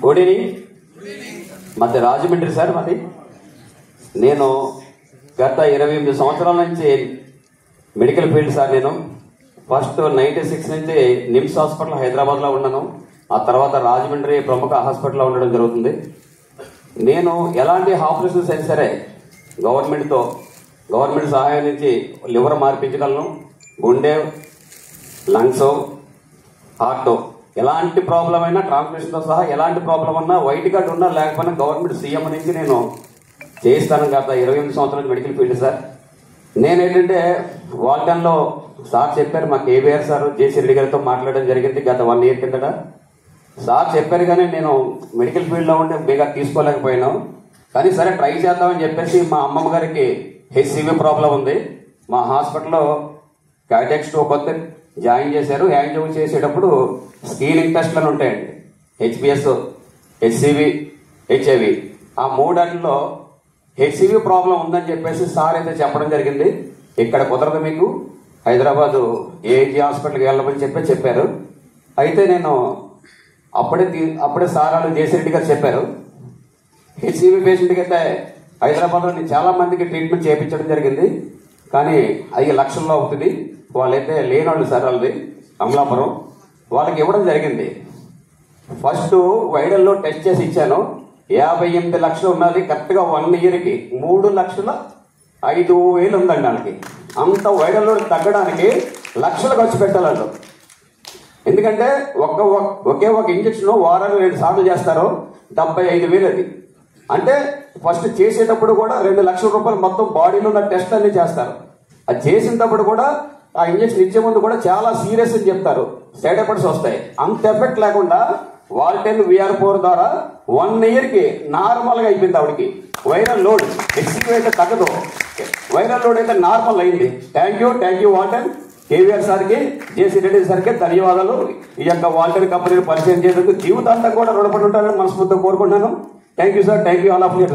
Good evening. మాది Rajahmundry sir. మాది నేను గత 28 సంవత్సరాల నుంచి మెడికల్ ఫీల్డ్ సార్. నేను ఫస్ట్ 96 నుంచి నిమ్స్ హాస్పిటల్ హైదరాబాద్లో ఉన్నాను. ఆ తర్వాత రాజమండ్రి ప్రముఖ హాస్పిటల్లో ఉండడం జరుగుతుంది. నేను ఎలాంటి ఆపరేషన్స్ అయినా సరే గవర్నమెంట్ సహాయం నుంచి లివర్ మార్పించగలను, గుండె, లంగ్స్, హార్ట్, ఎలాంటి ప్రాబ్లం అయినా ట్రాన్స్మిషన్తో సహా ఎలాంటి ప్రాబ్లం ఉన్నా వైట్ కార్డ్ ఉన్నా లేకపోయినా గవర్నమెంట్ సీఎం నుంచి నేను చేయిస్తాను. గత 28 సంవత్సరాల మెడికల్ ఫీల్డ్ సార్. నేనేంటంటే వాల్టన్లో సార్ చెప్పారు, మా కేబీఆర్ సార్ జేసీ రెడ్డి గారితో మాట్లాడడం జరిగింది గత 1 year కిందట. సార్ చెప్పారు కానీ నేను మెడికల్ ఫీల్డ్లో ఉండి బేగా తీసుకోలేకపోయాను. కానీ సరే ట్రై చేద్దామని చెప్పేసి మా అమ్మమ్మ గారికి హెచ్సివి ప్రాబ్లం ఉంది. మా హాస్పిటల్లో కార్డియాక్ స్ట్రోక్ వస్తే జాయిన్ చేశారు. యాంజియో చేసేటప్పుడు స్క్రీనింగ్ టెస్ట్లను ఉంటాయండి, హెచ్బిఎస్, హెచ్సివి, హెచ్ఐవి. ఆ 3 హెచ్సివి ప్రాబ్లం ఉందని చెప్పేసి సార్ అయితే చెప్పడం జరిగింది. ఇక్కడ కుదరదు, మీకు హైదరాబాదు ఏజీ హాస్పిటల్కి వెళ్ళమని చెప్పారు. అయితే నేను అప్పుడే సార్ వాళ్ళు జేసీ రెడ్డి గారు చెప్పారు, హెచ్సివి పేషెంట్కి అయితే హైదరాబాద్లో నేను చాలా మందికి ట్రీట్మెంట్ చేయించడం జరిగింది. కానీ 5 లక్షల్లో అవుతుంది. వాళ్ళైతే లేనోళ్ళు సార్, వాళ్ళది అమలాపురం, వాళ్ళకి ఇవ్వడం జరిగింది. ఫస్ట్ వైడల్లో టెస్ట్ చేసి ఇచ్చాను. 58 లక్షలు ఉన్నది. కరెక్ట్గా 1 yearకి 3,05,000 ఉందండి వాళ్ళకి. అంత వైడల్లో తగ్గడానికి లక్షలు ఖర్చు పెట్టాలంట. ఎందుకంటే ఒకే ఒక ఇంజక్షన్ వారాలు 2 సార్లు చేస్తారు, 75,000 అది. అంటే ఫస్ట్ చేసేటప్పుడు కూడా 2 లక్షల రూపాయలు మొత్తం బాడీలో ఉన్న టెస్ట్ అన్ని చేస్తారు. అది చేసినప్పుడు కూడా ఆ ఇంజక్షన్ ఇచ్చే ముందు కూడా చాలా సీరియస్ అని చెప్తారు, సైడ్ ఎఫెక్ట్స్ వస్తాయి. అంత ఎఫెక్ట్ లేకుండా వాల్టెన్ VR4 ద్వారా 1 yearకి నార్మల్గా అయిపోయింది ఆవిడకి. వైరల్ లోడ్ హెచ్సివి అయితే తగ్గదు, వైరల్ లోడ్ అయితే నార్మల్ అయింది. థ్యాంక్ యూ వాల్టెన్, కేవీఆర్ సార్కి, జేసీ రెడ్డి సార్కి ధన్యవాదాలు. ఈ యొక్క వాల్టెన్ కంపెనీని పరిచయం చేసేందుకు జీవితాంతం కూడా రుణపడి ఉంటారని మనస్ఫూర్తిగా కోరుకుంటున్నాను. Thank you sir, thank you all of you.